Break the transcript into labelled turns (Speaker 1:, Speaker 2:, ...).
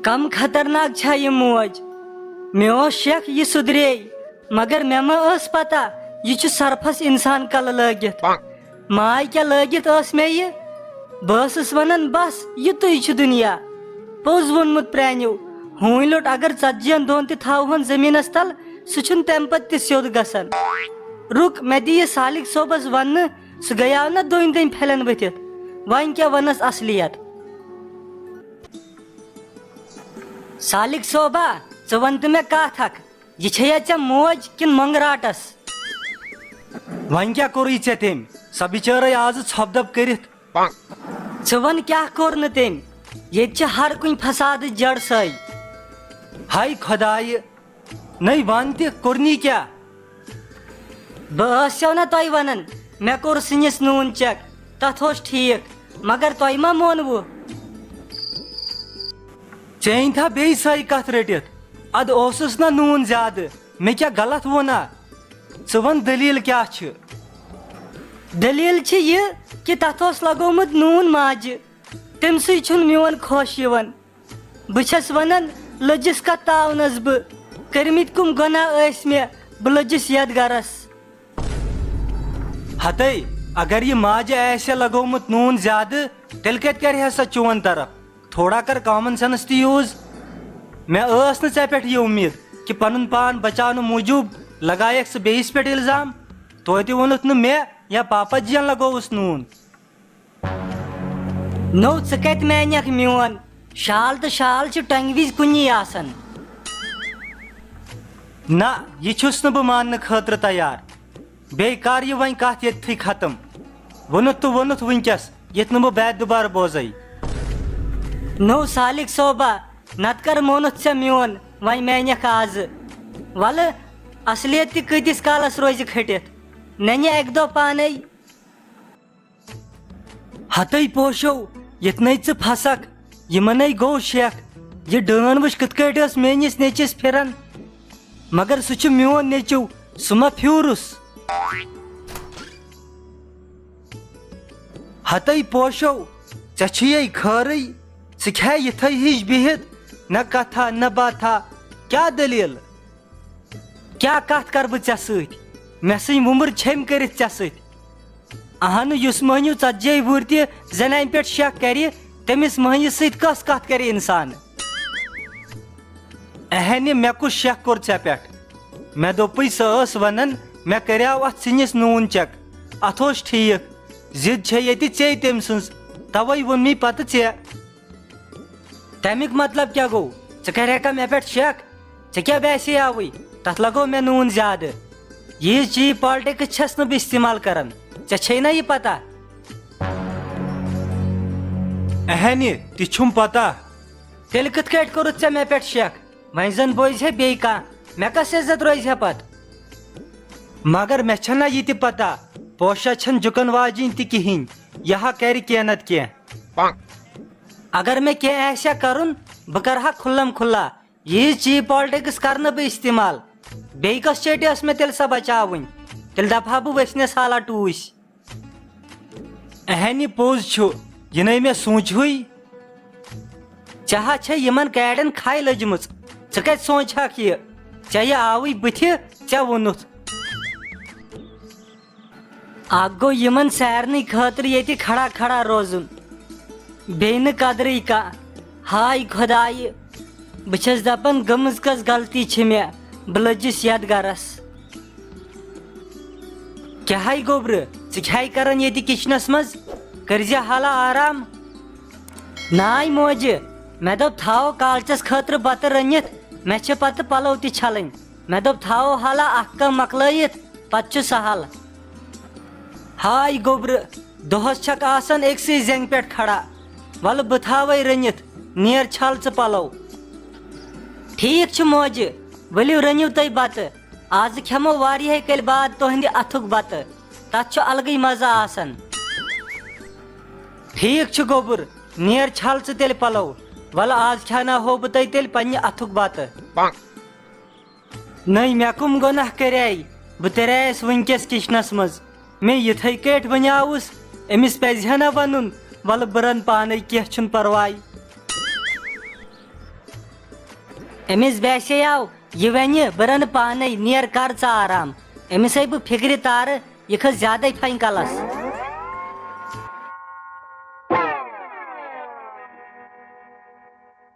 Speaker 1: کم خطرناک چھا یہ موج مے اوس شک یہ سدرے مگر مے ما ٲس پتہ یہ چھ سرفس انسان کل لٲگِتھ ماے کیا لٲگِتھ ٲس مے یہ بہٕ ٲسٕس ونان بس یُتُے چھُ دُنیا پوٚز ووٚنمُت پرٛانیو ہوٗنۍ لوٚٹ اگر 40 دۄہن تہِ تھاوہون زٔمیٖنس تل سُہ چھُنہٕ تمہِ پتہٕ تہِ سیوٚد گژھان رُک مےٚ دِ یہِ سالِق صٲبس وننہٕ سُہ گٔیاو نا دٔنۍ پھلٮ۪ن ؤتھِتھ وۄنۍ کیٛاہ ونس اصلیت سالِق صٲبا ژٕ ون تہٕ مےٚ کتھ اکھ یہ چھیا ژےٚ موج کِنہٕ منٛگراٹس
Speaker 2: وۄنۍ کیٛاہ کوٚرُے ژےٚ تٔمۍ سۄ بِچٲرے آز ژھۄپہٕ کٔرِتھ
Speaker 1: ژٕ ون کیٛاہ کوٚر نہٕ تٔمۍ ییٚتہِ چھِ ہر کُنہِ فسادٕچ جڑ سٲے
Speaker 2: ہاے خۄدایہِ نٔے ون تہِ کوٚرنی کیٛاہ
Speaker 1: بہٕ ٲسیو نا تۄہہِ ونان مےٚ کوٚر سِنِس نوٗن چیک تتھ اوس ٹھیٖک مگر تۄہہِ ما مونوٕ
Speaker 2: ژےٚ أنۍتھا بیٚیہِ سۄے کتھ رٔٹِتھ ادٕ اوسُس نا نوٗن زیادٕ مےٚ کیٛاہ غلط ووٚنا ژٕ ون دٔلیٖل کیٛاہ چھِ
Speaker 1: دٔلیٖل چھِ یہِ کہِ تتھ اوس لگومُت نوٗن ماجہِ تمہِ سۭتۍ چھُنہٕ میون خۄش یِوان بہٕ چھس ونان لٔجِس کتھ تاونس بہٕ کٔرمٕتۍ کُم گۄناہ ٲسۍ مےٚ بہٕ لٔجِس یتھ گرس
Speaker 2: ہتے اگر یہ ماجہِ آسہِ لگومُت نوٗن زیادٕ تیٚلہِ کتہِ کرِہا سۄ چون طرف تھوڑا کر کامن سینس تہِ یوٗز مےٚ ٲس نہٕ ژےٚ پٮ۪ٹھ یہِ اُمید کہِ پنُن پان بچاونہٕ موٗجوٗب لگایکھ ژٕ بیٚیِس پٮ۪ٹھ الزام توتہِ ووٚنُتھ نہٕ مےٚ یا پاپا جِین لگووُس نوٗن
Speaker 1: نوٚو ژٕ کتہِ مانکھ میون شال تہٕ شال چھِ ٹنگہِ وِزِ کُنی آسان
Speaker 2: نہ یہِ چھُس نہٕ بہٕ ماننہٕ خٲطرٕ تیار بیٚیہِ کر یہِ وۄنۍ کتھ ییٚتھٕے ختم ووٚنُتھ تہٕ ووٚنُتھ وٕنکیٚس یِتھ نہٕ بہٕ بعد دُبارٕ بوزے
Speaker 1: نوٚو سالِق صٲبا نتہٕ کر مونُتھ ژےٚ میون وۄنۍ مانکھ آزٕ ولہٕ اصلیت تہِ کۭتِس کالس روزِ کھٔٹِتھ ننہِ اکہِ دۄہ پانے
Speaker 2: ہتے پوشو یتنٕے ژٕ پھسکھ یِمنے گوٚو شک یہِ ڈٲن وٕچھ کِتھ کٲٹھۍ ٲس میٲنِس نیٚچِس پھران مگر سُہ چھُ میون نیٚچِو سُہ ما پھیوٗرُس ہتے پوشو ژےٚ چھُیے خٲرٕے ژٕ کھے یِتھے ہِش بِہِتھ نہ کتھا نہ باتھا کیٛاہ دٔلیٖل
Speaker 1: کیٛاہ کتھ کرٕ بہٕ ژےٚ سۭتۍ
Speaker 2: مےٚ سٕنٛدۍ وُمبٕر چھیٚمۍ کٔرِتھ ژےٚ سۭتۍ
Speaker 1: اہنُ یُس مٔہنیوٗ 40 وُہُر تہِ زنانہِ پٮ۪ٹھ شک کرِ تٔمِس مٔہنِوِس سۭتۍ کۄس کتھ کرِ انسان
Speaker 2: اہنہِ مےٚ کُس شک کوٚر ژےٚ پٮ۪ٹھ مےٚ دوٚپُے سۄ ٲس ونان مےٚ کریاو اتھ سِنِس نوٗن چیک اتھ اوس ٹھیٖک ضد چھےٚ ییٚتہِ ژےٚ تٔمۍ سٕنٛز توے ووٚن مے پتہٕ ژےٚ
Speaker 1: تمیُک مطلب کیٛاہ گوٚو ژٕ کرکھا مےٚ پٮ۪ٹھ شک ژےٚ کیٛاہ باسیاوٕے تتھ لگوو مےٚ نوٗن زیادٕ ییٖژ چیٖپ پالٹکس چھس نہٕ بہٕ استعمال کران ژےٚ چھے نا یہِ پتہ
Speaker 2: اہنہِ تہِ چھُم پتہ
Speaker 1: تیٚلہِ کِتھ کٲٹھۍ کوٚرُتھ ژےٚ مےٚ پٮ۪ٹھ شک وۄنۍ زن بوزِ ہے بیٚیہِ کانٛہہ مےٚ کس عزت روزِ ہے پتہٕ
Speaker 2: مگر مےٚ چھنا یہِ تہِ پتہ پوشا چھنہٕ جُکن واجِنۍ تہِ کِہینۍ یہِ ہا کرِ کینٛہہ نتہٕ کینٛہہ
Speaker 1: اگر مےٚ کینٛہہ آسہِ ہا کرُن بہٕ کرٕ ہا کھُلم کھُلا ییٖژ چیٖپ پالٹکس کرٕ نہٕ بہٕ استعمال بیٚیہِ کۄس چیٹی ٲس مےٚ تیٚلہِ سۄ بچاوٕنۍ تیٚلہِ دپہٕ ہا بہٕ ؤسنِس حالہ ٹوٗسۍ
Speaker 2: اہنہِ پوٚز چھُ یہِ نَے مےٚ سوٗنٛچہٕے
Speaker 1: ژےٚ ہا چھے یِمن کاڑٮ۪ن کھے لٔجمٕژ ژٕ کتہِ سونٛچہکھ یہِ ژےٚ یہِ آوٕے بٕتھِ ژےٚ ووٚنُتھ اکھ گوٚو یِمن سارنٕے خٲطرٕ ییٚتہِ کھڑا کھڑا روزُن بیٚیہِ نہٕ قدرٕے کانٛہہ ہاے خۄدایہِ بہٕ چھس دپان گٔمٕژ کۄس غلطی چھِ مےٚ بہٕ لٔجِس یتھ گرس کیٛاہ ہے گوٚبرٕ ژٕ کیٛاہ کران ییٚتہِ کچنس منٛز کٔرزِ حالہ آرام ناے موجہِ مےٚ دوٚپ تھاوو کالچس خٲطرٕ بتہٕ رٔنِتھ مےٚ چھِ پتہٕ پلو تہِ چھلٕنۍ مےٚ دوٚپ تھاوو حالہ اکھ کٲم مۄکلٲیِتھ پتہٕ چھُ سہل ہاے گوٚبرٕ دۄہس چھکھ آسان أکسٕے زنٛگہِ پٮ۪ٹھ کھڑا ولہٕ بہٕ تھاوے رٔنِتھ نیر چھل ژٕ پلو ٹھیٖک چھُ موجہِ ؤلِو رٔنِو تُہۍ بتہٕ آزٕ کھٮ۪مو واریاہے کٲلۍ بعد تُہنٛدِ اتھُک بتہٕ تتھ چھُ الگٕے مزٕ آسان ٹھیٖک چھُ گوٚبُر نیر چھل ژٕ تیٚلہِ پلو ولہٕ آز کھٮ۪وناوہو بہٕ تۄہہِ تیٚلہِ پننہِ اتھُک بتہٕ نٔے مےٚ کُم گۄناہ کرے بہٕ ترییس وٕنکیٚس کچنس منٛز مےٚ یِتھٕے کٲٹھۍ ونیاوُس أمِس پزِ ہا نہ ونُن ولہٕ بہٕ رنہٕ پانے کینٛہہ چھُنہٕ پرواے أمس باسیو یہ ونہِ بہٕ رنہٕ پانے نیر کر ژٕ آرام أمس ہے بہٕ فکرِ تارٕ یہ کھٔژ زیادے فاین کلس